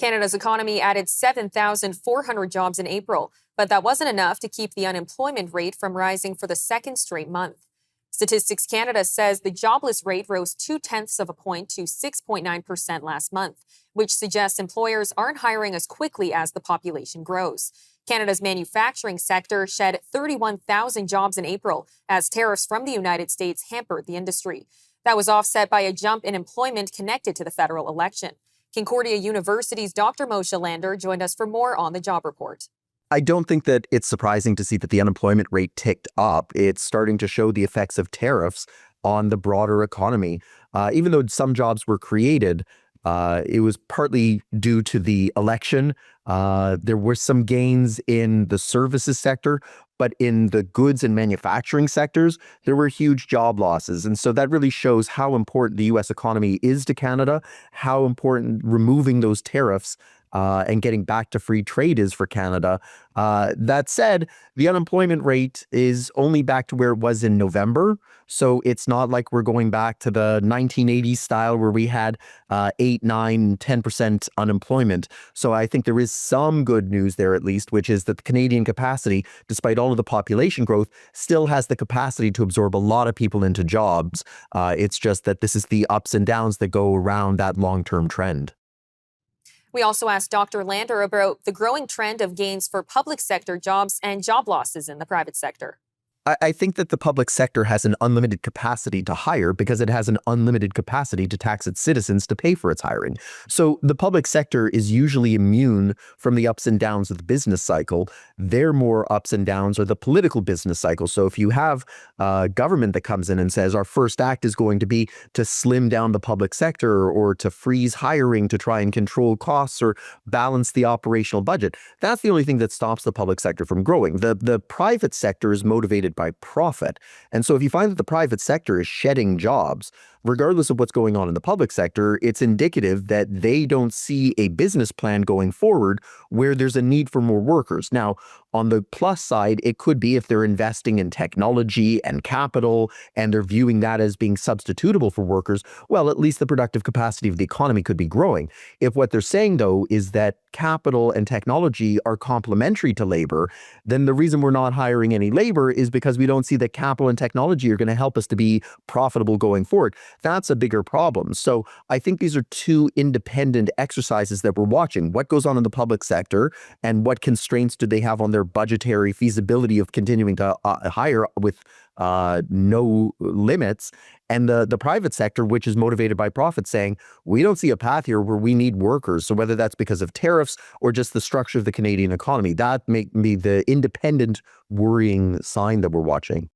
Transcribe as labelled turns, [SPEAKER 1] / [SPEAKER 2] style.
[SPEAKER 1] Canada's economy added 7,400 jobs in April, but that wasn't enough to keep the unemployment rate from rising for the second straight month. Statistics Canada says the jobless rate rose 0.2 of a point to 6.9% last month, which suggests employers aren't hiring as quickly as the population grows. Canada's manufacturing sector shed 31,000 jobs in April as tariffs from the United States hampered the industry. That was offset by a jump in employment connected to the federal election. Concordia University's Dr. Moshe Lander joined us for more on the job report.
[SPEAKER 2] I don't think that it's surprising to see that the unemployment rate ticked up. It's starting to show the effects of tariffs on the broader economy. Even though some jobs were created, it was partly due to the election. There were some gains in the services sector, but in the goods and manufacturing sectors, there were huge job losses. And so that really shows how important the U.S. economy is to Canada, how important removing those tariffs and getting back to free trade is for Canada. That said, the unemployment rate is only back to where it was in November. So it's not like we're going back to the 1980s style where we had 8, 9, 10% unemployment. So I think there is some good news there, at least, which is that the Canadian capacity, despite all of the population growth, still has the capacity to absorb a lot of people into jobs. It's just that this is the ups and downs that go around that long-term trend.
[SPEAKER 1] We also asked Dr. Lander about the growing trend of gains for public sector jobs and job losses in the private sector.
[SPEAKER 2] I think that the public sector has an unlimited capacity to hire because it has an unlimited capacity to tax its citizens to pay for its hiring. So the public sector is usually immune from the ups and downs of the business cycle. Their more ups and downs are the political business cycle. So if you have a government that comes in and says our first act is going to be to slim down the public sector or to freeze hiring to try and control costs or balance the operational budget, that's the only thing that stops the public sector from growing. The private sector is motivated by profit. And so if you find that the private sector is shedding jobs, regardless of what's going on in the public sector, it's indicative that they don't see a business plan going forward where there's a need for more workers. Now, on the plus side, it could be if they're investing in technology and capital and they're viewing that as being substitutable for workers, well, at least the productive capacity of the economy could be growing. If what they're saying, though, is that capital and technology are complementary to labor, then the reason we're not hiring any labor is because we don't see that capital and technology are going to help us to be profitable going forward. That's a bigger problem. So I think these are two independent exercises that we're watching. What goes on in the public sector and what constraints do they have on their budgetary feasibility of continuing to hire with no limits, and the private sector, which is motivated by profit, saying we don't see a path here where we need workers. So whether that's because of tariffs or just the structure of the Canadian economy, that may be the independent worrying sign that we're watching.